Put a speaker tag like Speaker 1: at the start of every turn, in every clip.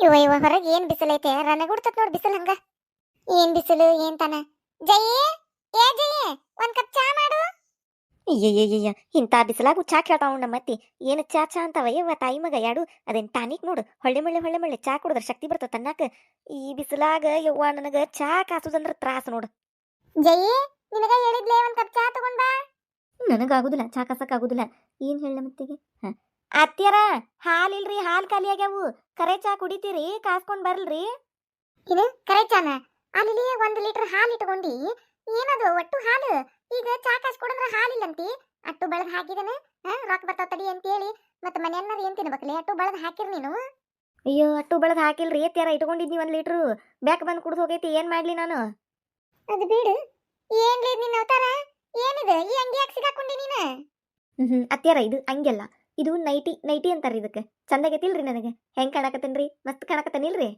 Speaker 1: ಇವ ಹೊರಗೆ ಏನ್ ಬಿಸಿಲೈತೆ ರನಗುಡ್ತತ್ ನೋಡ್ ಬಿಸಿಲು ಹಂಗ. ಏನ್ ಬಿಸಿಲು ಏನ್ ತಾನ. ಜಯಿ, ಏ ಜಯಿ, ಒಂದ್ ಕಪ್ ಚಾ ಮಾಡು.
Speaker 2: ಅಯ್ಯಯ್ಯಯ್ಯ ಇಂಥ ಬಿಸಿಲಾಗು ಚಾ ಕೇಳ್ತಾವ ನಮ್ಮತ್ತಿ. ಏನು ಚಾ ಚಾ ಅಂತವ ಯವ್ವ ತಾಯಿ ಮಗ ಯಾಡು. ಅದೇನ್ ಟಾನಿಕ್ ನೋಡು, ಹೊಳ್ಳೆ ಚಾ ಕುಡಿದ್ರ ಶಕ್ತಿ ಬರ್ತದ ತನ್ನಾಕ. ಈ ಬಿಸಿಲಾಗ ಯವ್ವ ನನಗ ಚಾ ಕಾಸುದಂದ್ರ ತ್ರಾಸ ನೋಡು.
Speaker 1: ಜಯಿ, ನಿನಗ ಹೇಳಿದ್ಲೆ ಒಂದ್ ಕಪ್ ಚಾ ತಗೊಂಡ್ ಬಾ.
Speaker 2: ನನಗಾಗುದಿಲ್ಲ, ಚಾ ಕಾಸಕ್ ಆಗುದಿಲ್ಲ. ಏನ್ ಹೇಳ ಮತ್ತಿಗೆ? ಅತ್ಯಾರ, ಹಾಲಿಲ್ರಿ, ಹಾಲ್ ಖಾಲಿ ಆಗ್ಯಾವು. ಕರೆ ಚಾ ಕುಡಿತೀರಿ? ಕಾಸ್ಕೊಂಡ್ ಬರ್ಲ್ರಿ?
Speaker 1: ಏನು ಕರೆ ಚಾನ? ಅಲ್ಲಿ 1 ಲೀಟರ್ ಹಾಲು ಇಟ್ಕೊಂಡಿ. ಏನದು ಒಟ್ಟು ಹಾಲು? ಈಗ ಚಾ ಕಾಸ್ ಕೊಡಂದ್ರ ಹಾಲಿಲ್ಲಂತಿ. ಅಟ್ಟು ಬಳದ್ ಹಾಕಿದನ ರೊಕ್ಕ ಬರ್ತಾವ ತಡಿ ಅಂತೇಳಿ. ಮತ್ತೆ ಮನೆಯನ್ನಾರ ಏನ್ ತಿನ್ಬೇಕಲೆ? ಅಟ್ಟು ಬಳದ್ ಹಾಕಿರ್ ನೀನು.
Speaker 2: ಅಯ್ಯೋ, ಅಟ್ಟು ಬಳದ್ ಹಾಕಿಲ್ರಿ ಅತ್ಯಾರ. ಇಟ್ಕೊಂಡಿದ್ನಿ 1 ಲೀಟ್ರು. ಬ್ಯಾಕ್ ಬಂದ್ ಕುಡ್ದು ಹೋಗೈತಿ. ಏನ್ ಮಾಡ್ಲಿ ನಾನು?
Speaker 1: ಅದು ಬಿಡು. ಏನ್ಲಿ ನಿನ್ನ ಅವತಾರ? ಏನಿದೆ ಈ ಅಂಗಿ ಯಾಕೆ ಸಿಗಾಕೊಂಡಿ ನೀನು?
Speaker 2: ಅತ್ಯಾರ, ಇದು ಹಂಗೆಲ್ಲ. ಇದು ನೈಟಿ ನೈಟಿ ಅಂತಾರ ಇದಕ್ಕೆ. ಚಂದಾಗೈತಿಲ್ರಿ ನನಗೆ? ಹೆಂಗ್ ಕಾಣಕತ್ತೇನ್ರಿ? ಮಸ್ತ್ ಕಾಣಕತ್ತೇನಿಲ್ರಿ?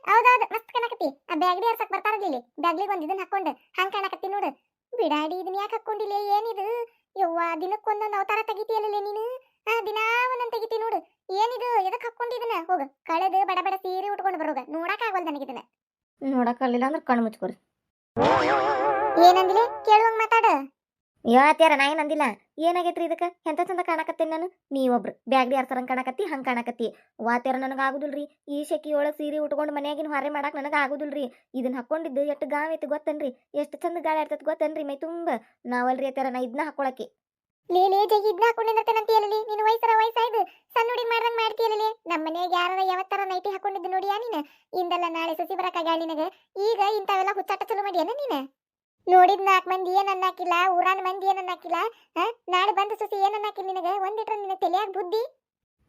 Speaker 1: ಹೌದೌದು, ಮಸ್ತ್ ಕಾಣಕತ್ತಿ. ಆ ಬ್ಯಾಗ್ಲಿ ಹರ್ಸಕ್ ಬರ್ತಾರಲ್ಲ ಇಲ್ಲಿ, ಬ್ಯಾಗ್ಲಿಗೆ ಒಂದ್ ಇದನ್ನ ಹಾಕೊಂಡು ಹಂಗ್ ಕಾಣಕತ್ತಿ ನೋಡು. ಬಿಡಾಡಿ, ಇದನ್ನ ಯಾಕೆ ಹಾಕೊಂಡಿಲ್ಲ? ಏನಿದು ಯವ್ವ? ದಿನಕ್ಕೊಂದೊಂದು ಅವತಾರ ತೆಗಿತೀಯಲ್ಲ ನೀನು. ದಿನಾ ಒಂದೊಂದ್ ತೆಗಿತಿ ನೋಡು. ಏನಿದು? ಎದಕ್ ಹಾಕೊಂಡಿದನ? ಹೋಗ ಕಳೆದು ಬಡ ಬಡ ಸೀರೆ ಉಟ್ಕೊಂಡು ಬರೋಗ. ನೋಡಕ್ ಆಗವಲ್ ನನಗಿದನ್ನ.
Speaker 2: ನೋಡಕ್ಕಾಗಲಿಲ್ಲ ಅಂದ್ರೆ ಕಣ್ಣು ಮುಚ್ಕೋರಿ.
Speaker 1: ಏನಂದಿಲೆ? ಕೇಳುವಂಗ್ ಮಾತಾಡ.
Speaker 2: ಯಾತ್ಯಾರ, ನಾ ಏನಂದಿಲ್ಲ. ಏನಾಗೈತ್ರಿ ಇದಕ್ಕೆ? ಎಂತ ಚಂದ ಕಾಣಕತ್ತೇನೆ ನಾನು. ನೀವೊಬ್ರು ಬ್ಯಾಗ್ಡಿ ಅರ್ಸರಂಗ್ ಕಾಣಕತ್ತಿ, ಹಂಗ್ ಕಾಣಕತ್ತಿ. ವಾತ್ಯಾರ, ನನಗೆ ಆಗುದಿಲ್ರಿ. ಈ ಶೆಕಿಯೊಳಗೆ ಸೀರೆ ಉಟ್ಕೊಂಡು ಮನ್ಯಾಗಿನ ಹೊರೆ ಮಾಡಕ್ ನನಗೆ ಆಗುದಿಲ್ರಿ. ಇದನ್ನ ಹಾಕೊಂಡಿದ್ದು ಎಷ್ಟು ಗಾಳಿ ಐತಿ ಗೊತ್ತೇನ್ರಿ? ಎಷ್ಟು ಚಂದ ಗಾಳಿ ಆಡ್ತೈತಿ ಗೊತ್ತೇನ್ರಿ ಮೈ ತುಂಬ. ನಾವಲ್ರಿ ಅತ್ಯಾರ, ನಾ ಇದನ್ನ ಹಾಕೊಳಕ್ಕೆ.
Speaker 1: ಲೇ ಜಗಿ, ಇದನ್ನ ಹಾಕೊಂಡಿರ್ತೇನಂತೀಯಲ್ಲ ನೀನು. ವಯಸ್ಸಾಯ್ದು ಸಣ್ಣ ಹುಡುಗಿ ಮಾಡ್ದಂಗ್ ಮಾಡ್ತೀಯಲ್ಲ. ನಮ್ಮ ಮನೆಯಾಗ ಯಾರ ಯಾವತ್ತರ ನೈಟಿ ಹಾಕೊಂಡಿದ್ದು ನೋಡಿಯಾ ನೀನು? ಇಂದಲ್ಲ ನಾಳೆ ಸಸಿ ಬರಕಾಗ ನಿನಗ. ಈಗ ಇಂಥವೆಲ್ಲ ಹುಚ್ಚಾಟ ಚಲೋ ಮಾಡಿಯನ ನೀನು? ನೋಡಿದ್ 4 ಮಂದಿ ಏನ್ ಅನ್ನಕಿಲ್ಲ, ಊರಾನ ಮಂದಿ ಏನ್ ಅನ್ನಕಿಲ್ಲ. ನಾಳೆ ಬಂದ ಸಸಿ ಏನ್ ಅನ್ನಕಿಲ್ಲ ನಿನಗ. ಒಂದಿಟ್ರ ನಿನ್ನ ತಲೆಯಾಗ ಬುದ್ಧಿ.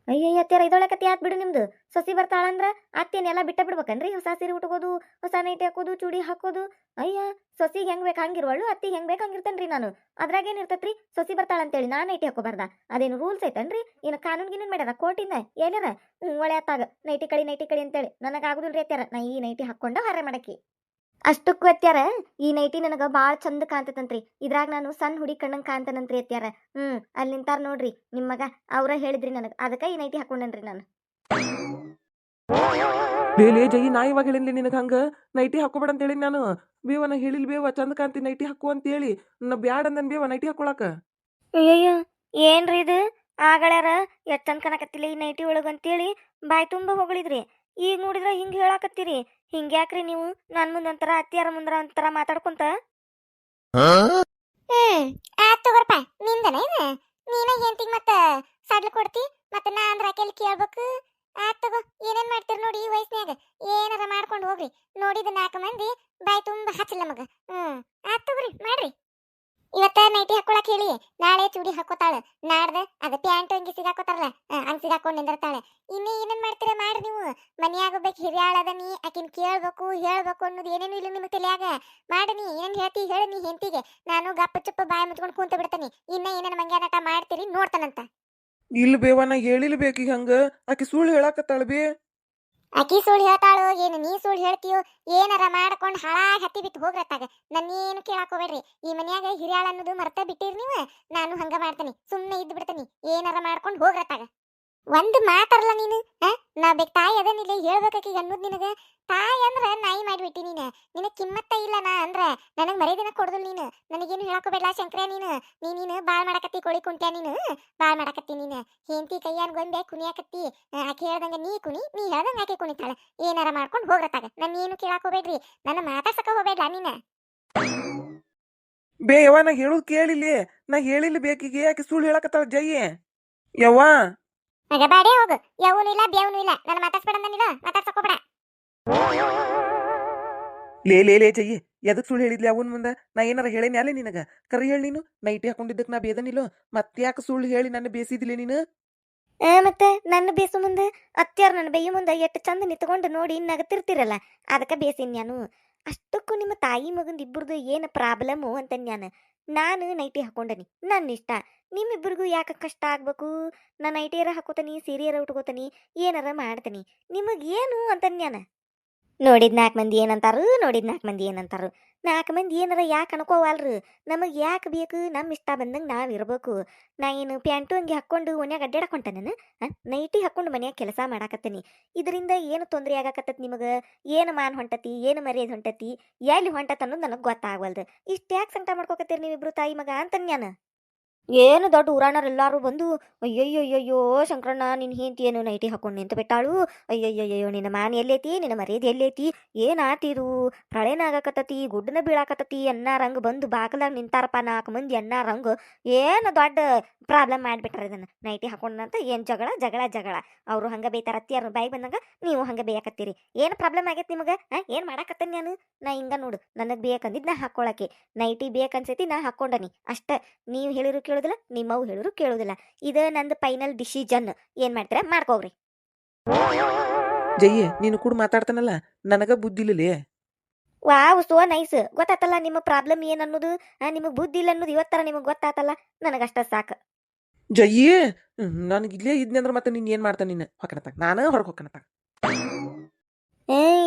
Speaker 2: ಅಯ್ಯಯ್ಯ ಅತ್ಯಾರ, ಇದೊಳಕತ್ತಿ ಆತ್ ಬಿಡು ನಿಮ್ದು. ಸೊಸಿ ಬರ್ತಾಳಂದ್ರ ಅತ್ತೇನೆಲ್ಲ ಬಿಟ್ಟ ಬಿಡ್ಬೇಕನ್ರಿ? ಹೊಸ ಸೀರೆ ಉಟ್ಕೋದು, ಹೊಸ ನೈಟಿ ಹಾಕೋದು, ಚೂಡಿ ಹಾಕೋದು. ಅಯ್ಯ, ಸೊಸಿಗೆ ಹೆಂಗ್ ಬೇಕು ಹಂಗಿರುವಳು, ಅತ್ತಿಗೆ ಹೆಂಗ್ ಬೇಕು ಹಂಗಿರ್ತೇನ್ರಿ ನಾನು. ಅದ್ರಾಗೇನ್ ಇರ್ತೈತ್ರಿ? ಸೊಸಿ ಬರ್ತಾಳಂತೇಳಿ ನಾ ನೈಟಿ ಹಾಕೋಬಾರ್ದ? ಅದೇನು ರೂಲ್ಸ್ ಐತನ್ರಿ? ಏನು ಕಾನೂನ್ ಗಿನೂನ್ ಮಾಡ್ಯಾರ ಕೋರ್ಟಿಂದ ಏನಾರ? ಒಳ್ಳೆ ಆತಾಗ ನೈಟಿ ಕಳಿ ಅಂತೇಳಿ. ನನಗೆ ಆಗುದಿಲ್ರಿ ಅತ್ಯಾರ. ನಾ ಈ ನೈಟಿ ಹಾಕೊಂಡ ಹೊರೆ ಮಾಡಕ್ಕೆ. ಅಷ್ಟಕ್ಕೂ ಅತ್ಯಾರ, ಈ ನೈಟಿ ನನಗ ಬಾಳ ಚಂದ ಕಾಣ್ತೈತಂತ್ರಿ. ಇದ್ರಾಗ ನಾನು ಸಣ್ಣ ಹುಡಿ ಕಣ್ಣಂಗ್ ಕಾಣ್ತಾನಂತ್ರಿ ಅತ್ಯಾರ. ಅಲ್ಲಿ ನಿಂತಾರ ನೋಡ್ರಿ ನಿಮ್ ಮಗ, ಅವ್ರ ಹೇಳಿದ್ರಿ ನನಗ. ಅದಕ್ಕ ಈ ನೈಟಿ ಹಾಕೊಂಡೇನ್ರಿ ನಾನು.
Speaker 3: ಲೇ ಜಗಿ, ನಾ ಇವಾಗ ಹೇಳಿನ್ಲಿ ನಿನಗೆ ಹಂಗ ನೈಟಿ ಹಾಕೋಬೇಡ ಅಂತ ಹೇಳಿ ನಾನು. ಬೇವ ನಾ ಹೇಳಿಲ್ ಬೇವ, ಚಂದ ಕಾಂತಿ ನೈಟಿ ಹಾಕು ಅಂತ ಹೇಳಿ. ನಾ ಬ್ಯಾಡ ಅಂದನ್ ಬೇವ ನೈಟಿ ಹಾಕೊಳಕ.
Speaker 2: ಅಯ್ಯಯ್ಯ, ಏನ್ರಿ ಇದು? ಆಗಳಾರ ಎಷ್ಟ್ ಚಂದ ಕಾಣಕತ್ತಿಲ್ಲ ಈ ನೈಟಿ ಒಳಗ ಅಂತೇಳಿ ಬಾಯ್ ತುಂಬ ಹೊಗಳಿದ್ರಿ. ಈಗ ನೋಡಿದ್ರ ಹಿಂಗ್ ಹೇಳಾಕತ್ತೀರಿ. ಹಿಂಗ್ಯಾಕ್ರಿ ನೀವು? ನನ್ ಮುಂದ್ ಒಂಥರ, ಅತ್ತಿಯಾರ ಮುಂದ್ರ ಒಂಥರ ಮಾತಾಡ್ಕೊಂತ.
Speaker 1: ಆತ್ ತಗೋರ್ಪ, ನಿಂದನ ಇದು? ನೀನ ಹೆಂತಿಗ್ ಮತ್ತ ಸಡ್ಲ ಕೊಡ್ತಿ, ಮತ್ತ ನಾ ಅಂದ್ರ ಆಕೆಲ್ ಕೇಳ್ಬೇಕು. ಆತ್ ತಗೋ, ಏನೇನ್ ಮಾಡ್ತೀರಿ ನೋಡಿ ಈ ವಯಸ್ನ್ಯಾಗ. ಏನಾರ ಮಾಡ್ಕೊಂಡು ಹೋಗ್ರಿ. ನೋಡಿದ 4 ಮಂದಿ ಬಾಯ್ ತುಂಬ ಹಚ್ಚಲ್ಲ ಮಗ. ಆತ್ ತಗೋರಿ, ಮಾಡ್ರಿ. ಇವತ್ತ ನೈಟಿ ಹಾಕೊಳಕ್ ಹೇಳಿ, ನಾಳೆ ಚೂಡಿ ಹಾಕೋತಾಳ, ನಾಡ್ದ ಅದ ಪ್ಯಾಂಟ್ ಅಂಗಿ ಸಿಗಾಕೋತಾರಲ್ಲ ಹಂಗ್ ಸಿಗಾಕೊಂಡ್ ನಿಂದಿರ್ತಾಳೆ. ಇನ್ನೇ ಏನೇನ್ ಮಾಡ್ತೀರ ಮಾಡ್ರಿ ನೀವು. ಮನ್ಯಾಗಬೇಕು ಹಿರಿಯಾಳದ ನೀ, ಆಕಿನ್ ಕೇಳ್ಬೇಕು ಹೇಳ್ಬೇಕು ಅನ್ನೋದು ಏನೇನು ಇಲ್ಲ ನಿಮ್ ತಲೆಯಾಗ. ಮಾಡನಿ ಏನ್ ಹೇಳ್ತಿ ಹೇಳಿ ನೀ ಹೆಂತಿಗೆ. ನಾನು ಗಪ್ಪ ಚುಪ್ಪ ಬಾಯಿ ಮುಚ್ಕೊಂಡು ಕುಂತ ಬಿಡ್ತಾನಿ. ಇನ್ನ ಏನೇನ್ ಮಂಗ್ಯಾನಾಟ ಮಾಡ್ತೀರಿ ನೋಡ್ತಾನಂತ.
Speaker 3: ಇಲ್ಲ ಬೇವ, ನಾ ಹೇಳಿಲ್ ಬೇಕೀಗ ಹಂಗ. ಆಕಿ ಸುಳ್ಳು ಹೇಳಾಕತ್ತಾಳ ಬೇ.
Speaker 1: ಅಕಿ ಸುಳ್ಳು ಹೇಳ್ತಾಳೋ ಏನು ನೀ ಸುಳ್ಳು ಹೇಳ್ತೀಯೋ? ಏನಾರ ಮಾಡ್ಕೊಂಡು ಹಾಳಾಗಿ ಹತ್ತಿ ಬಿಟ್ಟು ಹೋಗ್ರತ್ತಾಗ. ನನ್ನೇನು ಕೇಳಾಕ್ ಹೋಗ್ಬೇಡ್ರಿ. ಈ ಮನ್ಯಾಗ ಹಿರಿಯಾಳ ಅನ್ನೋದು ಮರ್ತ ಬಿಟ್ಟಿರಿ ನೀವು. ನಾನು ಹಂಗ ಮಾಡ್ತಾನಿ, ಸುಮ್ಮನೆ ಇದ್ದು ಬಿಡ್ತಾನಿ. ಏನಾರ ಮಾಡ್ಕೊಂಡು ಹೋಗ್ರತ್ತಾಗ. ಒಂದು ಮಾತಾರಲ್ಲ ನೀನು. ನಾ ಬೇಕು ತಾಯಿ ಅದನ್ನಿಲ್ಲ ಹೇಳ್ಬೇಕೀಗ ಅನ್ನೋದು ನಿನಗ. ತಾಯಿ ಅಂದ್ರ ನಾಯಿ ಮಾಡಿಬಿಟ್ಟಿ ನೀನು. ನಿನಗೆ ಕಿಮ್ಮತ್ತ ಇಲ್ಲ. ನಾ ಅಂದ್ರ ನನಗೆ ಮರ್ಯಾದಿನ ಕೊಡುದಿಲ್ಲ ನೀನು. ನನಗೇನು ಹೇಳಕೋಬೇಡ ಶಂಕರ. ನೀನು ಬಾಳ್ ಮಾಡಕತ್ತಿ, ಕೋಳಿ ಕುಂಟ್ಯಾ ನೀನು. ಬಾಳ್ ಮಾಡಕತ್ತಿ ನೀನು. ಹೆಂಡತಿ ಕೈಯಾನ್ ಗೊಂಬೆ ಕುಣಿಯಾಕತ್ತಿ. ಆಕೆ ಹೇಳ್ದಂಗ ನೀ ಕುಣಿ, ನೀ ಹೇಳ್ದಂಗ ಆಕೆ ಕುಣಿತಾಳೆ. ಏನಾರ ಮಾಡ್ಕೊಂಡು ಹೋಗ್ರತ್ತಾಗ. ನನ್ನ ಏನು ಕೇಳಾಕ್ ಹೋಗ್ಬೇಡ್ರಿ. ನನ್ನ ಮಾತಾಡ್ಸಕ ಹೋಗ್ಬೇಡ್ಲ ನೀನ.
Speaker 3: ಬೇ ಯವ್ವ, ನಾ ಹೇಳುದ್ ಕೇಳಿಲ್ಲಿ. ನಾ ಹೇಳಿಲ್ಲ ಬೇಕಿಗೆ, ಆಕಿ ಸುಳ್ಳು ಹೇಳಾಕತ್ತಾಳ ಜಯ್ಯ. ಯವ್ವ
Speaker 1: ಮಗ ಬಾಡೇ ಹೋಗು. ಯಾವನು ಇಲ್ಲ ಬೇವನು ಇಲ್ಲ. ನನ್ನ ಮಾತಾಡ್ಸ್ಬೇಡ ಅಂದಿಲ್ಲ, ಮಾತಾಡ್ಸಕ್ ಹೋಗ್ಬೇಡ.
Speaker 3: ಲೇ ಜಯ್ಯ, ಎದಕ್ ಸುಳ್ಳು ಹೇಳಿದ್ಲಿ ಅವನ್ ಮುಂದ? ನಾ ಏನಾರ ಹೇಳೇನಿ ಅಲ್ಲೇ ನಿನಗ? ಕರಿ ಹೇಳಿ ನೀನು. ನೈಟಿ ಹಾಕೊಂಡಿದ್ದಕ್ ನಾ ಬೇದನಿಲ್ಲೋ? ಮತ್ತ್ಯಾಕ ಸುಳ್ಳು ಹೇಳಿ ನನ್ನ ಬೇಸಿದಿಲ್ಲ ನೀನು?
Speaker 2: ಮತ್ತೆ ನನ್ನ ಬೇಸು ಮುಂದೆ ಅತ್ಯಾರ ನನ್ನ ಬೈಯ ಮುಂದೆ ಎಷ್ಟು ಚಂದ ನಿಂತ್ಕೊಂಡು ನೋಡಿ ನಗತಿರ್ತಿರಲ್ಲ, ಅದಕ್ಕೆ ಬೇಸಿನ್ ನಾನು. ಅಷ್ಟಕ್ಕೂ ನಿಮ್ಮ ತಾಯಿ ಮಗಂದು ಇಬ್ಬರದು ಏನು ಪ್ರಾಬ್ಲಮ್ಮು ಅಂತ ನಾನು ನೈಟಿ ಹಾಕೊಂಡನಿ, ನನ್ನ ಇಷ್ಟ. ನಿಮ್ಮಿಬ್ಬರಿಗೂ ಯಾಕೆ ಕಷ್ಟ ಆಗ್ಬೇಕು? ನಾನು ನೈಟಿಯರ ಹಾಕೋತೀನಿ, ಸೀರೆಯರ ಉಟ್ಕೋತೀನಿ, ಏನಾರ ಮಾಡ್ತೀನಿ. ನಿಮಗೇನು ಅಂತ ನೋಡಿದ್ 4 ಮಂದಿ ಏನಂತಾರು, 4 ಮಂದಿ ಏನಾರ ಯಾಕೆ ಅನ್ಕೋವಲ್ರಿ ನಮಗೆ ಯಾಕೆ ಬೇಕು ನಮ್ಮ ಇಷ್ಟ ಬಂದಂಗೆ ನಾವು ಇರಬೇಕು. ನಾ ಏನು ಪ್ಯಾಂಟು ಅಂಗಿ ಹಾಕ್ಕೊಂಡು ಓನ್ಯಾಗ ಅಡ್ಡಾಡಕ್ ಹೊಂಟೇನೇನ? ನೈಟಿ ಹಾಕ್ಕೊಂಡು ಮನ್ಯಾಗ ಕೆಲಸ ಮಾಡಾಕತ್ತೀನಿ. ಇದರಿಂದ ಏನು ತೊಂದರೆ ಆಗಾಕತ್ತೈತಿ ನಿಮಗೆ? ಏನು ಮಾನ್ ಹೊಂಟತಿ, ಏನು ಮರ್ಯಾದೆ ಹೊಂಟತಿ, ಎಲ್ಲಿ ಹೊಂಟತ್ ಅನ್ನೋದು ನನಗೆ ಗೊತ್ತಾಗವಲ್ದು. ಇಷ್ಟು ಯಾಕೆ ಸಂಕಟ ಮಾಡ್ಕೋಕತ್ತೀರಿ ನೀವಿಬ್ರು ತಾಯಿ ಮಗ ಅಂತನ್ ನಾನು. ಏನು ದೊಡ್ಡ ಊರಾಣರು ಎಲ್ಲಾರು ಬಂದು ಅಯ್ಯಯ್ಯಯ್ಯೋ ಶಂಕರಣ್ಣ ನಿನ್ನ ಹೆಂಡತಿ ಏನು ನೈಟಿ ಹಾಕೊಂಡು ನಿಂತು ಬಿಟ್ಟಾಳು, ಅಯ್ಯಯ್ಯಯ್ಯೋ ನಿನ್ನ ಮಾನ ಎಲ್ಲೈತಿ, ನಿನ್ನ ಮರ್ಯಾದೆ ಎಲ್ಲೈತಿ, ಏನಾತಿದು ಪ್ರಳಯನ ಆಗಾಕತ್ತತಿ, ಗುಡ್ಡನ ಬೀಳಾಕತ್ತತಿ ಅನ್ನಾರಂಗ ಬಂದು ಬಾಗಲಾಗ ನಿಂತಾರಪ್ಪ 4 ಮಂದಿ ಅನ್ನಾರಂಗ. ಏನು ದೊಡ್ಡ ಪ್ರಾಬ್ಲಮ್ ಮಾಡಿಬಿಟ್ರೆ ಇದನ್ನು ನೈಟಿ ಹಾಕೊಂಡಂತ ಏನು ಜಗಳ ಜಗಳ ಜಗಳ. ಅವರು ಹಂಗೆ ಬೇಯ್ತಾರ ಅತ್ತಿಯಾರ ಬಾಯಿಗೆ ಬಂದಂಗ ನೀವು ಹಂಗೆ ಬೇಯಕತ್ತೀರಿ. ಏನು ಪ್ರಾಬ್ಲಮ್ ಆಗೈತೆ ನಿಮಗೆ? ಏನು ಮಾಡಾಕತ್ತೇನೆ ನಾನು? ನಾ ಹಿಂಗ ನೋಡು ನನಗೆ ಬೇಕಂದಿದ್ದು ನಾ ಹಾಕ್ಕೊಳಕ್ಕೆ ನೈಟಿ ಬೇಕನ್ಸೈತಿ ನಾ ಹಾಕ್ಕೊಂಡನಿ ಅಷ್ಟೇ. ನೀವು ಹೇಳಿರು ಕೇಳೋದಿಲ್ಲ, ನಿಮ್ಮವು ಹೇಳಿರು ಕೇಳೋದಿಲ್ಲ. ಇದು ನಂದು ಫೈನಲ್ ಡಿಸಿಷನ್. ಏನು ಮಾಡ್ತೀರಾ ಮಾಡ್ಕೋಗ್ರಿ.
Speaker 3: ಜಯ್ಯ ನೀನು ಕೂಡ ಮಾತಾಡ್ತಾನಲ್ಲ ನನಗ ಬುದ್ಧಿ ಇಲ್ಲಲೇ.
Speaker 2: Wow so nice. ಗೊತ್ತಾತಲ್ಲ ನಿಮ್ಮ ಪ್ರಾಬ್ಲಮ್ ಏನು ಅನ್ನೋದು. ನಿಮಗೆ ಬುದ್ಧಿ ಇಲ್ಲ ಅನ್ನೋದು ಇವತ್ತರ ನಿಮಗೆ ಗೊತ್ತಾತಲ್ಲ, ನನಗಷ್ಟ ಸಾಕು.
Speaker 3: ಜಯ್ಯ ನನಗೆ ಇಲ್ಲೇ ಇದ್ನೆ ಅಂದ್ರೆ ಮತ್ತೆ ನೀನು ಏನು ಮಾಡ್ತಾನೆ ನೀನು ಹೊಕ್ಕನತ್ತಾಗ ನಾನು ಹೊರಗೆ ಹೊಕ್ಕನತ್ತಾಗ.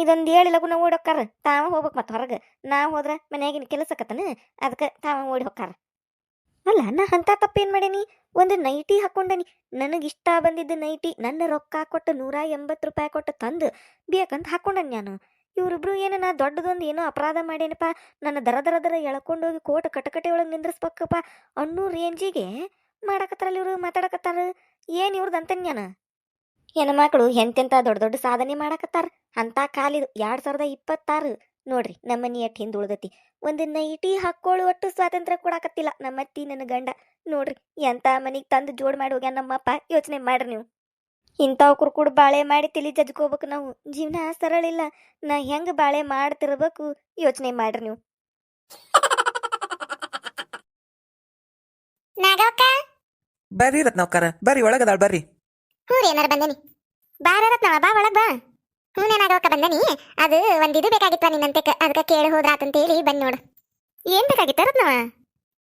Speaker 2: ಇದೊಂದು ಹೇಳಿ ಲಗುನ ಓಡಿ ಹೊಕ್ಕಾರ. ತಾವ ಹೋಗ್ಬೇಕು ಮತ್ತೆ ಹೊರಗೆ. ನಾವು ಹೋದ್ರೆ ಮನ್ಯಾಗಿನ ಕೆಲಸಕ್ಕತ್ತನ ಅದಕ್ಕೆ ತಾವ ಓಡಿ ಹೊಕ್ಕಾರ. ಅಲ್ಲ ನಾ ಅಂತ ತಪ್ಪೇನು ಮಾಡೇನಿ? ಒಂದು ನೈಟಿ ಹಾಕ್ಕೊಂಡನಿ, ನನಗಿಷ್ಟ ಬಂದಿದ್ದ ನೈಟಿ ನನ್ನ ರೊಕ್ಕ ಕೊಟ್ಟು 180 ರೂಪಾಯಿ ಕೊಟ್ಟು ತಂದು ಬೇಕಂತ ಹಾಕ್ಕೊಂಡನಿ ನಾನು. ಇವರಿಬ್ರು ಏನು ನಾ ದೊಡ್ಡದೊಂದು ಏನೋ ಅಪರಾಧ ಮಾಡೇನಪ್ಪ, ನನ್ನ ದರ ದರ ದರ ಎಳ್ಕೊಂಡೋಗಿ ಕೋಟ ಕಟಕಟೆ ಒಳಗೆ ನಿಂದ್ರಿಸ್ಬೇಕಪ್ಪ ಅನ್ನೋ ರೇಂಜಿಗೆ ಮಾಡಕತ್ತಾರಲ್ಲ ಇವರು, ಮಾತಾಡಕತ್ತಾರ. ಏನು ಇವ್ರದ್ದು ಅಂತನ್ ನಾನು. ಹೆಣ್ಮಕ್ಳು ಎಂತೆಂಥ ದೊಡ್ಡ ದೊಡ್ಡ ಸಾಧನೆ ಮಾಡಕತ್ತಾರ. ಅಂತ ಕಾಲಿದು 2026 ನೋಡ್ರಿ ನಮ್ಮನಿ ಎಟ್ಟು ಹಿಂದೆ ಉಳ್ದತಿ. ಒಂದು ನೈಟಿ ಹಾಕ್ಕೊಳ್ಳು ಒಟ್ಟು ಸ್ವಾತಂತ್ರ್ಯ ಕೊಡಾಕತ್ತಿಲ್ಲ ನಮ್ಮತ್ತಿ ನನ್ನ ಗಂಡ. ನೋಡ್ರಿ ಎಂಥ ಮನಿಗೆ ತಂದು ಜೋಡ್ ಮಾಡಿ ಹೋಗ್ಯಾನ ನಮ್ಮಪ್ಪ. ಯೋಚನೆ ಮಾಡ್ರಿ ನೀವು. ಇಂಥವ್ ಕುರ್ಕುಡ್ ಬಾಳೆ ಮಾಡಿ ತಿಳಿ ಜಜ್ಕೋಬೇಕು ನಾವು. ಜೀವನ ಸರಳ ಇಲ್ಲ. ನಾ ಹೆಂಗೆ ಬಾಳೆ ಮಾಡ್ತಿರ್ಬೇಕು ಯೋಚನೆ ಮಾಡ್ರಿ ನೀವು.
Speaker 1: ನಾಗವಕ್ಕ
Speaker 3: ಬರ್ರಿ ರತ್ನಾವ್ಕಾರ ಬರ್ರಿ ಒಳಗದಾಳ ಬರ್ರಿ.
Speaker 1: ಹ್ಞೂ ರೀ ಏನಾರ ಬಂದನಿ. ಬಾರ ರತ್ನವ ಬಾ ಒಳಗ್ ಬಾ. ಹ್ಞೂ ನಾಗವಕ್ಕ ಬಂದನಿ. ಅದು ಒಂದಿದು ಬೇಕಾಗಿತ್ತ ನಿನ್ನಂತೆ ಅದಕ್ಕೆ ಕೇಳಿ ಹೋದ್ರಾತಂತೇಳಿ ಬಂದ್ ನೋಡು. ಏನ್ ಬೇಕಾಗಿತ್ತ ರತ್ನವ?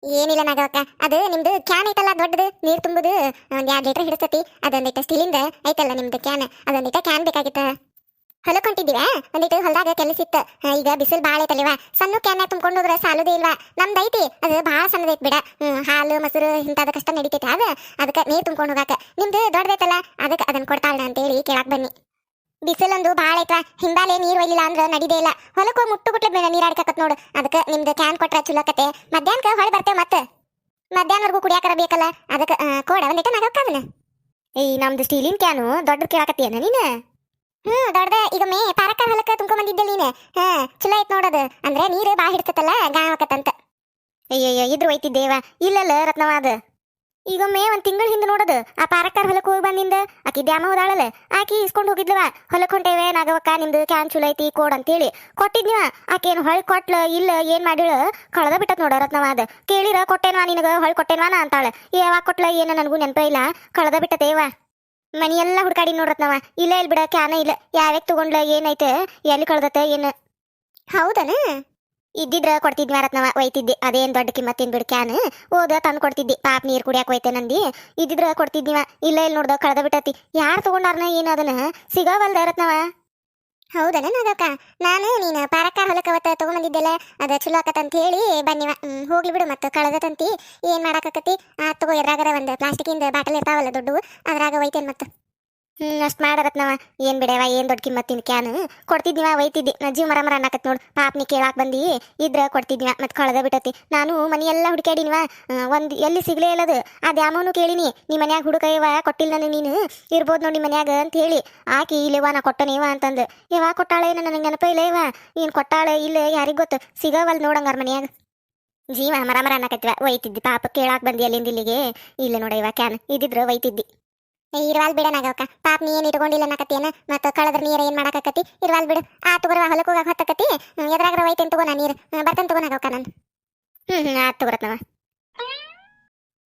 Speaker 1: ಏನಿಲ್ಲ ನಾಗವಕ್ಕ, ಅದು ನಿಮ್ದು ಕ್ಯಾನ್ ಐತಲ್ಲ ದೊಡ್ಡದು ನೀರು ತುಂಬುದು 1 2 ಲೀಟರ್ ಹಿಡಿಸ್ತತಿ. ಅದೊಂದಿಟ್ಟು ಸ್ಟೀಲಿಂದ ಐತಲ್ಲ ನಿಮ್ದು ಕ್ಯಾನ್, ಅದೊಂದಿಟ್ಟು ಕ್ಯಾನ್ ಬೇಕಾಗಿತ್ತ. ಹೊಲಕ್ ಹೊಂಟಿದ್ದೀವ, ಒಂದಿಟ್ಟು ಹೊಲದಾಗ ಕೆಲಸ ಇತ್ತ. ಈಗ ಬಿಸಿಲು ಭಾಳ ಐತಲ್ವ, ಸಣ್ಣ ಕ್ಯಾನ್ ತುಂಬ್ಕೊಂಡು ಹೋದ್ರೆ ಸಾಲುದೇ ಇಲ್ವಾ. ನಮ್ದು ಐತಿ ಅದು ಭಾಳ ಸಣ್ಣದೈತಿ ಬಿಡ. ಹಾಲು ಮೊಸರು ಇಂಥದ ಕಷ್ಟ ನಡೀತೈತಿ ಅದಕ್ಕೆ ನೀರು ತುಂಬ್ಕೊಂಡು ಹೋಗಾಕ. ನಿಮ್ದು ದೊಡ್ಡದೈತಲ್ಲ ಅದಕ್ಕೆ ಅದನ್ನ ಕೊಡ್ತಾಳ ಅಂತೇಳಿ ಕೇಳಾಕ್ ಬನ್ನಿ. ಬಿಸಿಲೊಂದು ಭಾಳ ಐತ್ರ, ಹಿಂದಾಲೆ ನೀರು ಒಯ್ಲಿಲ್ಲ ಅಂದ್ರೆ ನಡಿದೇ ಇಲ್ಲ. ಹೊಲಕ್ಕೆ ಹೋಗಿ ಮುಟ್ಟುಗುಟ್ಲೆ ನೀರು ಆಡ್ಕತ್ ನೋಡು. ಅದಕ್ಕೆ ನಿಮ್ದು ಕ್ಯಾನ್ ಕೊಟ್ರ ಚುಲಕತೆ. ಮಧ್ಯಾಹ್ನಕ್ಕೆ ಹೊಳೆ ಬರ್ತೇವೆ ಮತ್ತೆ. ಮಧ್ಯಾಹ್ನವರೆಗೂ ಕುಡಿಯಾಕರ ಬೇಕಲ್ಲ, ಅದಕ್ಕೆ ಕೋಡ ಒಂದಿಟ್ಟು ನಾಗಕ್ಕ ಅದನ್ನ. ನಮ್ದು ಸ್ಟೀಲಿನ ಕ್ಯಾನು ದೊಡ್ಡ ಕೇಳಾಕತ್ತೀಯನ ನೀನು? ದೊಡ್ಡದ. ಈಗ ಮೇ ಪಾರಕ ಹೊಲಕ್ಕೆ ತುಂಬ್ಕೊಂಬಂದಿದ್ದೆ ನೀನು. ಚಲೋ ಐತ್ ನೋಡೋದು. ಅಂದ್ರೆ ನೀರು ಭಾಳ ಹಿಡ್ತತಲ್ಲ ಗಾವಕತ್ತಂತ. ಅಯ್ಯಯ್ಯ ಇದ್ರ ಒಯ್ತಿದ್ದೇವ. ಇಲ್ಲಲ್ಲ ರತ್ನವಾದ. ಈಗ ಮೇ 1 ತಿಂಗಳ ಹಿಂದೆ ನೋಡೋದು ಆ ಪಾರಕ್ಕಾರ ಹೊಲಕ್ಕೆ ಹೋಗಿ ಬಂದಿಂದ ಆಕಿ ದ್ಯಾಮ ಹೋದಾಳಲ್ಲ, ಆಕಿ ಇಸ್ಕೊಂಡು ಹೋಗಿದ್ಲವ. ಹೊಲಕ್ಕೆ ಹೊಂಟೇವೆ ನಾಗವಕ್ಕ ನಿಮ್ದು ಕ್ಯಾನ್ ಚಲೋ ಐತಿ ಕೋಡ್ ಅಂತೇಳಿ ಕೊಟ್ಟಿದ್ನಿವ. ಆಕೆ ಏನು ಹೊಳ್ ಕೊಟ್ಲ ಇಲ್ಲ ಏನ್ ಮಾಡಿಳ ಕಳೆದ ಬಿಟ್ಟತ್ ನೋಡ ರತ್ನವಾದ. ಕೇಳಿರ ಕೊಟ್ಟೇನ್ವಾ ನಿನಗ ಹೊಳ್ ಕೊಟ್ಟೇನ್ವಾನ ಅಂತಾಳೆ. ಯಾವಾಗ ಕೊಟ್ಲ ಏನ ನನಗೂ ನೆನಪ ಇಲ್ಲ, ಕಳೆದ ಬಿಟ್ಟತೇವ. ಮನೆಯೆಲ್ಲ ಹುಡ್ಕಾಡಿ ನೋಡ್ರತ್ನವ, ಇಲ್ಲ ಇಲ್ಲಿ ಬಿಡ ಕ್ಯಾನ ಇಲ್ಲ. ಯಾವ್ಯಾಗ ತಗೊಂಡ್ಲ ಏನೈತೆ ಎಲ್ಲಿ ಕಳ್ದತ್ತ ಏನು? ಹೌದನ? ಇದ್ದಿದ್ರ ಕೊಡ್ತಿದ್ವಿ ರತ್ನವ, ಒಯ್ತಿದ್ದೆ. ಅದೇನು ದೊಡ್ಡ ಕಿಮ್ಮತ್ತಿನ ಬಿಡು ಕ್ಯಾನ್. ಹೋದ ತಂದು ಕೊಡ್ತಿದ್ದಿ. ಪಾಪ ನೀರು ಕುಡಿಯಾಕ ಒಯ್ತೆ ನಂದಿ. ಇದ್ದಿದ್ರ ಕೊಡ್ತಿದ್ನಿವ. ಇಲ್ಲ ಇಲ್ಲಿ ನೋಡ್ದ ಕಳೆದ ಬಿಟ್ಟತಿ. ಯಾರು ತಗೊಂಡಾರನ ಏನು ಅದನ್ನ ಸಿಗವಲ್ದ ರತ್ನವ. ಹೌದನ ನಾಗಕ್ಕ? ನಾನು ನೀನು ಪಾರಕ್ಕ ಹೊಲಕ್ಕೆ ಅವತ್ತು ತಗೊಂಬಂದಿದ್ದೆಲ್ಲ ಅದು ಚಲೋ ಆಕತ್ತಂತ ಹೇಳಿ ಬನ್ನಿವ. ಹೋಗ್ಲಿ ಬಿಡು ಮತ್ತೆ ಕಳೆದತಂತಿ ಏನು ಮಾಡಾಕತ್ತಿ. ತಗೋ ಎದ್ರಾಗರ ಒಂದು ಪ್ಲಾಸ್ಟಿಕಿಂದ ಬಾಟಲ್ ಇರ್ತಾವಲ್ಲ ದೊಡ್ಡವು, ಅದ್ರಾಗ ಒಯ್ತೇನೆ ಮತ್ತೆ. ಅಷ್ಟು ಮಾಡರತ್ನವ. ಏನು ಬಿಡವ ಏನು ದೊಡ್ಡ ಕಿಮ್ಮತ್ತಿನ ಕ್ಯಾನ್ ಕೊಡ್ತಿದ್ನಿವ, ಒಯ್ತಿದ್ದಿ. ನಾ ಜೀವ ಮರ ಮರ ಅನ್ನಕತ್ ನೋಡು. ಪಾಪ ನೀ ಕೇಳಾಕ್ ಬಂದು ಇದ್ರ ಕೊಡ್ತಿದ್ನಿವ, ಮತ್ತೆ ಕಳೆದ ಬಿಟ್ಟತಿ. ನಾನು ಮನೆಯೆಲ್ಲ ಹುಡುಕಾಡಿನಿವ, ಒಂದು ಎಲ್ಲಿ ಸಿಗ್ಲೇ ಇಲ್ಲದು. ಅದು ಯಾಮನು ಕೇಳಿನಿ, ನಿಮ್ಮ ಮನ್ಯಾಗ ಹುಡುಕಯ್ಯವ ಕೊಟ್ಟಿಲ್ಲ ನನಗೆ ನೀನು ಇರ್ಬೋದು ನೋಡಿ ನಿಮ್ಮ ಮನ್ಯಾಗ ಅಂತ ಹೇಳಿ. ಆಕಿ ಇಲ್ಲವ ನಾ ಕೊಟ್ಟನೇವ ಅಂತಂದು. ಯಾವ ಕೊಟ್ಟಾಳೆ ನನಗೆ ನೆನಪ ಇಲ್ಲ ಇವ. ಏನು ಕೊಟ್ಟಾಳೆ ಇಲ್ಲ ಯಾರಿಗೆ ಗೊತ್ತು. ಸಿಗವಲ್ ನೋಡಂಗಾರ ಮನ್ಯಾಗ. ಜೀವ ಮರ ಮರ ಅನ್ನಕತ್ತಿವ, ಒಯ್ತಿದ್ದಿ. ಪಾಪ ಕೇಳಾಕ್ ಬಂದಿ ಅಲ್ಲಿಂದ ಇಲ್ಲಿಗೆ. ಇಲ್ಲ ನೋಡ ಇವ ಕ್ಯಾನ್ ಇದ್ದಿದ್ರ ಒಯ್ತಿದ್ದಿ. ಇರ್ವಾಲ್ ಬಿಡ ನಾಗವಕ್ಕ, ಪಾಪ ನೀ ಏನು ಇಟ್ಕೊಂಡಿಲ್ಲ ಅನ್ನಕತ್ತೇನ. ಮತ್ತೆ ಕಳೆದ್ರ ನೀರು ಏನು ಮಾಡಾಕತ್ತಿ. ಇರ್ವಾಲ್ ಬಿಡು. ತಗೋರ ಹೊಲಕ್ಕೆ ಹೋಗಾಕ ಹೊತ್ತಕತಿ. ಎದ್ರಾಗ್ರ ಒಯ್ತೇನೆ ತಗೋ ನಾ ನೀರು. ಬರ್ತೇನೆ ತಗೋ ನಾಗವಕ್ಕ ನಾನು. ಆತು ತಗೋರತ್ನವ.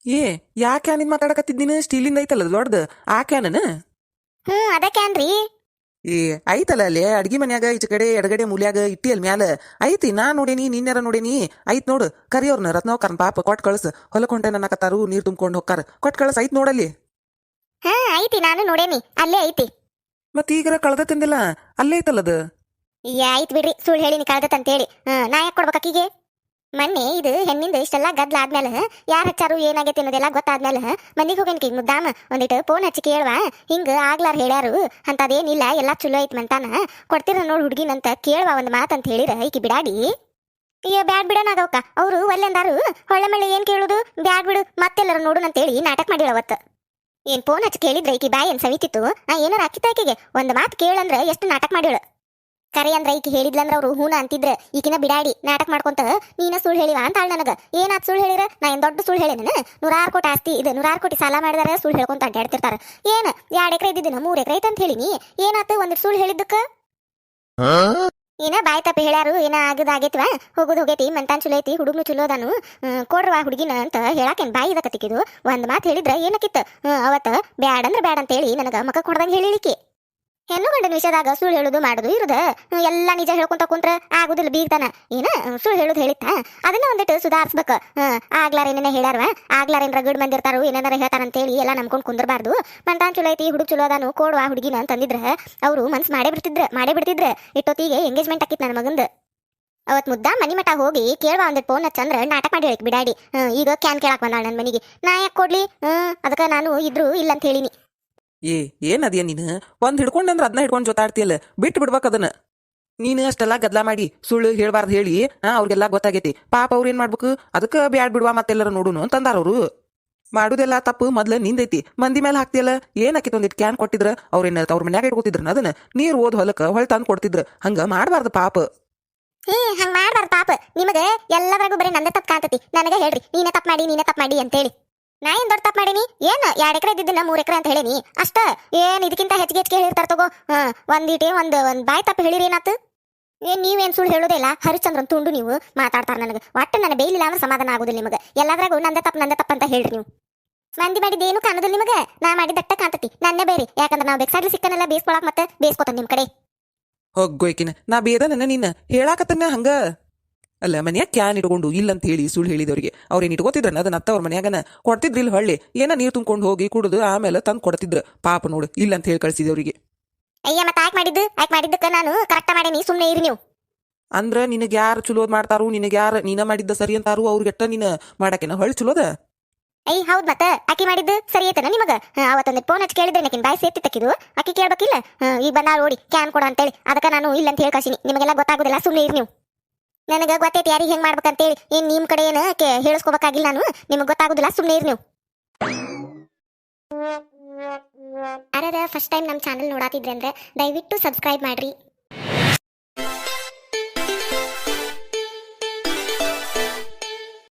Speaker 3: ಏ ಯಾ ಕ್ಯಾನಿಂದ ಮಾತಾಡಕತ್ತಿದ್ದೀನ? ಸ್ಟೀಲಿಂದ ಐತಲ್ಲ ದೊಡ್ಡದು ಆ ಕ್ಯಾನನ?
Speaker 1: ಅದ ಕ್ಯಾನ್ ರೀ.
Speaker 3: ಏ ಐತಲ್ಲ ಅಲ್ಲಿ ಅಡ್ಗಿ ಮನ್ಯಾಗ ಈಚ ಕಡೆ ಎಡಗಡೆ ಮೂಲ್ಯಾಗ ಇಟ್ಟಿ ಅಲ್ಲಿ ಮ್ಯಾಲ ಐತಿ. ನಾ ನೋಡೇನಿ, ನೀನ್ಯಾರ ನೋಡೇನಿ. ಐತ್ ನೋಡು. ಕರಿಯವ್ರನ್ನ ರತ್ನಾವ್ಕರ್ನ ಪಾಪ ಕೊಟ್ಟು ಕಳ್ಸ. ಹೊಲಕ್ಕೆ ಹೊಂಟೆ ಅನ್ನಕತ್ತಾರು, ನೀರು ತುಂಬ್ಕೊಂಡು ಹೋಗ್ತಾರ. ಕೊಟ್ಟು ಕಳ್ಸ. ಐತ್ ನೋಡಲ್ಲಿ.
Speaker 1: ಐತಿ, ನಾನು ನೋಡೇನಿ, ಅಲ್ಲೇ ಐತಿ.
Speaker 3: ಮತ್ತೆ ಈಗರ ಕಳೆದ ತಿಂದಿಲ್ಲ ಅಲ್ಲೇ ಐತಲ್ಲದು.
Speaker 1: ಆಯ್ತು ಬಿಡ್ರಿ, ಸುಳ್ಳು ಹೇಳಿನಿ ಕಳ್ದತ್ತಂತೇಳಿ. ನಾ ಯಾಕೆ ಕೊಡ್ಬೇಕು ಆಕಿಗೆ? ಮೊನ್ನೆ ಇದು ಹೆಣ್ಣಿಂದ ಇಷ್ಟೆಲ್ಲ ಗದ್ಲ ಆದ್ಮೇಲೆ ಯಾರು ಹಚ್ಚಾರು ಏನಾಗೈತಿ ಅನ್ನೋದೆಲ್ಲ ಗೊತ್ತಾದ್ಮೇಲೆ ಮನಿಗೆ ಹೋಗೇನ್ಕಿ ಮುದ್ದಾಮ ಒಂದಿಟ್ಟು ಫೋನ್ ಹಚ್ಚಿ ಕೇಳುವ, ಹಿಂಗ ಆಗ್ಲಾರ ಹೇಳ್ಯಾರು ಅಂತದೇನಿಲ್ಲ, ಎಲ್ಲಾ ಚಲೋ ಐತ್ ಮಂತಾನ, ಕೊಡ್ತೀರ ನೋಡ್ ಹುಡ್ಗಿನಂತ ಕೇಳುವ ಒಂದ್ ಮಾತಂತ ಹೇಳಿರ ಈಕಿ ಬಿಡಾಡಿ. ಬ್ಯಾಡ್ ಬಿಡೋನಾಗವಕ್ಕ, ಅವರು ಒಲ್ಲೆಂದಾರು ಹೊಳ್ಳೆ ಮಳ್ಳೆ ಏನ್ ಕೇಳುದು, ಬ್ಯಾಡ್ ಬಿಡು ಮತ್ತೆಲ್ಲರ ನೋಡುನಂತೇಳಿ ನಾಟಕ ಮಾಡಿಳ ಅವತ್ತು. ಏನ್ ಫೋನ್ ಹಚ್ಚಿ ಕೇಳಿದ್ರೆ ಈಕಿ ಬಾಯಿ ಏನ್ ಸವಿತಿತ್ತು? ಏನಾರ ಹಾಕಿತ್ತ ಆಕಿಗೆ ಒಂದ್ ಮಾತು ಕೇಳಂದ್ರ ಎಷ್ಟು ನಾಟಕ ಮಾಡಿಳು. ಕರೆ ಅಂದ್ರ ಈಕಿ ಹೇಳಿದ್ಲಂದ್ರ ಅವ್ರು ಹೂನ ಅಂತಿದ್ರ, ಈಕಿನ ಬಿಡಾಡಿ ನಾಟಕ ಮಾಡ್ಕೊಂತ ನೀನ ಸುಳ್ಳು ಹೇಳಿವ ಅಂತಾಳ ನನಗ. ಏನಾತ್ ಸುಳ್ಳು ಹೇಳಿರ? ನಾ ಏನ್ ದೊಡ್ಡ ಸುಳ್ಳು ಹೇಳಿ ನಾನು? 100 ಕೋಟಿ ಆಸ್ತಿ ಇದು, 100 ಕೋಟಿ ಸಾಲ ಮಾಡಿದಾರ ಸುಳ್ಳು ಹೇಳ್ಕೊಂತ ಅಡ್ಡಾಡ್ತಿರ್ತಾರ. ಏನ್ 2 ಎಕರೆ ಇದ್ದಿದ್ದೀನ 3 ಎಕರೆ ಐತೆ ಅಂತ ಹೇಳಿನಿ, ಏನಾತ ಒಂದಿಟ್ಟು ಸುಳ್ಳು ಹೇಳಿದ್ದಕ್ಕ? ಏನ ಬಾಯ್ ತಪ್ಪ ಹೇಳ್ಯಾರು, ಏನ ಆಗದಾಗೈತಿವ, ಹೋಗೋದು ಮಂತಾನ್ ಚಲೋ ಐತಿ, ಹುಡುಗ್ನು ಚಲೋ ಅದಾನು, ಕೊಡ್ರವಾ ಹುಡುಗಿನ ಅಂತ ಹೇಳಾಕೇನ್ ಬಾಯಿ ಇದಕತ್ತಿಕಿದು. ಒಂದ್ ಮಾತು ಹೇಳಿದ್ರ ಏನಕ್ಕಿತ್ತ? ಅವತ್ತ ಬ್ಯಾಡ್ ಅಂದ್ರ ಬ್ಯಾಡ್ ಅಂತ ಹೇಳಿ ನನಗ ಮಕ್ಕ ಕೊಡ್ದಂಗ ಹೇಳಿಳಿಕೆ. ಹೆಣ್ಣು ಗಂಡನ ವಿಷಯದಾಗ ಸುಳ್ಳು ಹೇಳುದು ಮಾಡುದು ಇರುದ, ಎಲ್ಲಾ ನಿಜ ಹೇಳ್ಕೊಂತ ಕುಂತ್ರ ಆಗುದಿಲ್ಲ ಬೀಗ್ತಾನ. ಏನ ಸುಳ್ಳು ಹೇಳುದು ಹೇಳಿತ್ತ, ಅದನ್ನ ಒಂದಿಟ್ಟು ಸುಧಾರಿಸ್ಬೇಕ. ಆಗ್ಲಾರ ಏನೇನ ಹೇಳ್ಯಾರವ, ಆಗ್ಲಾರೇನ್ ರಗಡ್ ಮಂದಿ ಇರ್ತಾರು, ಏನಾರ ಹೇಳ್ತಾರಂತೇಳಿ ಎಲ್ಲ ನಂಬ್ಕೊಂಡ್ ಕುಂದರ್ಬಾರ್ದು. ಮಂತಾನ್ ಚಲೋ ಐತಿ, ಹುಡುಗ ಚಲೋ ಅದಾನು, ಕೊಡುವ ಹುಡುಗಿನ ಅಂತಂದಿದ್ರ ಅವ್ರು ಮನ್ಸ್ ಮಾಡೇ ಬಿಡ್ತಿದ್ರ. ಇಟ್ಟೊತ್ತಿಗೆ ಎಂಗೇಜ್ಮೆಂಟ್ ಆಕಿತ್ ನನ್ನ ಮಗಂದು. ಅವತ್ ಮುದ್ದ ಮನಿ ಮಠ ಹೋಗಿ ಕೇಳುವ ಒಂದಿಟ್ಟು ಫೋನ್ ಹಚ್ಚಂದ್ರ ನಾಟಕ ಮಾಡಿ ಹೇಳಿಕ್ ಬಿಡಾಡಿ. ಈಗ ಕ್ಯಾನ್ ಕೇಳಾಕ್ ಬಂದಾಳ ನನ್ನ ಮನಿಗೆ, ನಾ ಯಾಕೆ ಕೊಡ್ಲಿ? ಅದಕ್ಕ ನಾನು ಇದ್ರು ಇಲ್ಲ ಅಂತ ಹೇಳಿನಿ.
Speaker 3: ಏನದ್ಯ ನೀನು ಒಂದ್ ಹಿಡ್ಕೊಂಡಂದ್ರ ಅದನ್ನ ಹಿಡ್ಕೊಂಡ್ ಜೊತಾಡ್ತಿಯಲ್ಲ, ಬಿಟ್ಟು ಬಿಡ್ಬೇಕ ಅದನ್ನ. ನೀನು ಅಷ್ಟೆಲ್ಲ ಗದ್ಲಾ ಮಾಡಿ ಸುಳ್ಳು ಹೇಳ್ಬಾರ್ದು ಹೇಳಿ ಅವ್ರಿಗೆಲ್ಲ ಗೊತ್ತಾಗೈತಿ. ಪಾಪ ಅವ್ರ ಏನ್ ಮಾಡ್ಬೇಕು, ಅದಕ್ಕೆ ಬ್ಯಾಡ್ ಬಿಡುವ ಮತ್ತೆಲ್ಲರ ನೋಡುನು ಅಂತಂದಾರ ಅವ್ರು. ಮಾಡುದೆಲ್ಲ ತಪ್ಪು ಮೊದ್ಲ ನಿಂದೈತಿ, ಮಂದಿ ಮೇಲೆ ಹಾಕ್ತಿಯಲ್ಲ. ಏನಾಕಿತ್ ಒಂದಿಟ್ಟು ಕ್ಯಾನ್ ಕೊಟ್ಟಿದ್ರ ಅವ್ರೇನ ಅವ್ರ ಮನ್ಯಾಗ ಇಟ್ಕೋತಿದ್ರ, ಅದನ್ನ ನೀರ್ ಓದ್ ಹೊಲಕ್ಕ ಹೊಳ್ ತಂದು ಕೊಡ್ತಿದ್ರ. ಹಂಗ ಮಾಡ್ಬಾರ್ದು ಪಾಪ.
Speaker 1: ಹಂಗ ಮಾಡ್ಬಾರ್ದು ಪಾಪ. ನಿಮಗೆ ಎಲ್ಲದ್ರಾಗೂ ಬರೀ ನಂದೇ ತಪ್ಪು ಕಾಣ್ತತಿ. ನನಗೆ ಹೇಳ್ರಿ ನೀನೇ ತಪ್ಪು ಮಾಡಿ ಅಂತೇಳಿ. ನಾ ಏನ್ ದೊಡ್ಡ ತಪ್ಪು ಮಾಡೀನಿ? ಏನ್ 2 ಎಕರೆ ಇದ್ದಿದ್ದನ್ನ 3 ಎಕರೆ ಅಂತ ಹೇಳಿನಿ ಅಷ್ಟ. ಏನ್ ಇದಕ್ಕಿಂತ ಹೆಚ್ಚಿಗೆ ಹೇಳಿರ್ತಾರ ತಗೋ. ಒಂದೀಟೆ ಒಂದ್ ಬಾಯ್ ತಪ್ಪು ಹೇಳಿರಿ ಏನಾತು? ಏನ್ ನೀವೇನ್ ಸುಳ್ಳು ಹೇಳೋದಿಲ್ಲ, ಹರಿಚಂದ್ರನ್ ತುಂಡು ನೀವು ಮಾತಾಡ್ತಾರ ನನಗೆ. ಒಟ್ಟು ನನ್ನ ಬೇಲಿಲ್ಲ ಅಂದ್ರೆ ಸಮಾಧಾನ ಆಗುದಿಲ್ಲ ನಿಮಗೆ. ಎಲ್ಲದ್ರಾಗೂ ನಂದೇ ತಪ್ಪು ಅಂತ ಹೇಳ್ರಿ ನೀವು. ಮಂದಿ ಮಾಡಿದ್ದೇನು ಕಾಣೋದಿಲ್ಲ ನಿಮಗೆ, ನಾ ಮಾಡಿದಟ್ಟ ಕಾಣ್ತತಿ. ನನ್ನೇ ಬೇರೆ, ಯಾಕಂದ್ರೆ ನಾವು ಬೆಕ್ಸಾಡ್ಲಿ ಸಿಕ್ಕನೆಲ್ಲ ಬೇಯಿಸ್ಕೊಳಕ್ ಮತ್ತೆ ಬೇಯಿಸ್ಕೊತಾನ ನಿಮ್ ಕಡೆ.
Speaker 3: ಹೋಗ್ಗೋಯ್ಕಿನ ನಾ ಬೇದನ ನಿನ್ನ ಹೇಳಾಕತ್ತನ್ನ ಹಂಗ. ಅಲ್ಲ ಮನ್ಯಾಗ ಕ್ಯಾನ್ ಇಟ್ಕೊಂಡು ಇಲ್ಲಂತ ಹೇಳಿ ಸುಳ್ಳು ಹೇಳಿದವ್ರಿಗೆ ಅವ್ರೇನ್ ಇಟ್ಕೋತಿದ್ರನ ಅದನ್ನ ಅತ್ತ ಅವ್ರ ಮನ್ಯಾಗನ ಕೊಡ್ತಿದ್ರಿಲ್ಲ. ಹೊಳ್ಳಿ ಏನ ನೀರು ತುಂಬ್ಕೊಂಡು ಹೋಗಿ ಕುಡಿದು ಆಮೇಲೆ ತಂದು ಕೊಡ್ತಿದ್ರ. ಪಾಪ ನೋಡು ಇಲ್ಲಂತ ಹೇಳಿ ಕಳ್ಸಿದವ್ರಿಗೆ.
Speaker 1: ಅಯ್ಯ ಮತ್ತೆ ಆಯ್ಕೆ ಮಾಡಿದ್ದಕ್ಕ ನಾನು ಕರೆಕ್ಟ್ ಮಾಡೇನಿ, ಸುಮ್ಮನೆ ಇರಿ ನೀವು.
Speaker 3: ಅಂದ್ರ ನಿನಗೆ ಯಾರು ಚಲೋದ್ ಮಾಡ್ತಾರು, ನಿನಗೆ ಯಾರು ನೀನ ಮಾಡಿದ್ದ ಸರಿ ಅಂತಾರು, ಅವ್ರಿಗೆಟ್ಟ ನೀನ ಮಾಡಾಕೆನ ಹೊಳ್ ಚಲೋದ.
Speaker 1: ಹೌದ್ ಮತ್ತ ಆಕಿ ಮಾಡಿದ್ದು ಸರಿ ಐತನ ನಿಮಗ? ಅವತ್ತೊಂದು ಫೋನ್ ಹಚ್ಚಿ ಕೇಳಿದ್ರೆ ನಕಿನ್ ಬಾಯಿ ಸೇರ್ತಿ ತಕ್ಕಿದು. ಆಕಿ ಕೇಳ್ಬೇಕಿಲ್ಲ, ಈಗ ಬಂದಾಳ ಓಡಿ ಕ್ಯಾನ್ ಕೊಡ ಅಂತೇಳಿ. ಅದಕ್ಕೆ ನಾನು ಇಲ್ಲ ಅಂತ ಹೇಳಿ ಕಳ್ಸಿನಿ. ನಿಮಗೆಲ್ಲ ಗೊತ್ತಾಗುದಿಲ್ಲ, ಸುಮ್ಮನೆ ಇರಿ ನೀವು. ನನಗೆ ಗೊತ್ತೈತಿ ಯಾರಿಗೆ ಹೆಂಗ್ ಮಾಡ್ಬೇಕಂತೇಳಿ. ಏನ್ ನಿಮ್ ಕಡೆ ಏನ ಹೇಳಿಸ್ಕೋಬೇಕಾಗಿಲ್ಲ ನಾನು, ನಿಮಗೆ ಗೊತ್ತಾಗುದಿಲ್ಲ, ಸುಮ್ಮನೆ ಇರಿ ನೀವು. ಯಾರಾದ ಫಸ್ಟ್ ಟೈಮ್ ನಮ್ಮ ಚಾನಲ್ ನೋಡಾತಿದ್ರೆ ಅಂದ್ರೆ ದಯವಿಟ್ಟು ಸಬ್ಸ್ಕ್ರೈಬ್ ಮಾಡ್ರಿ.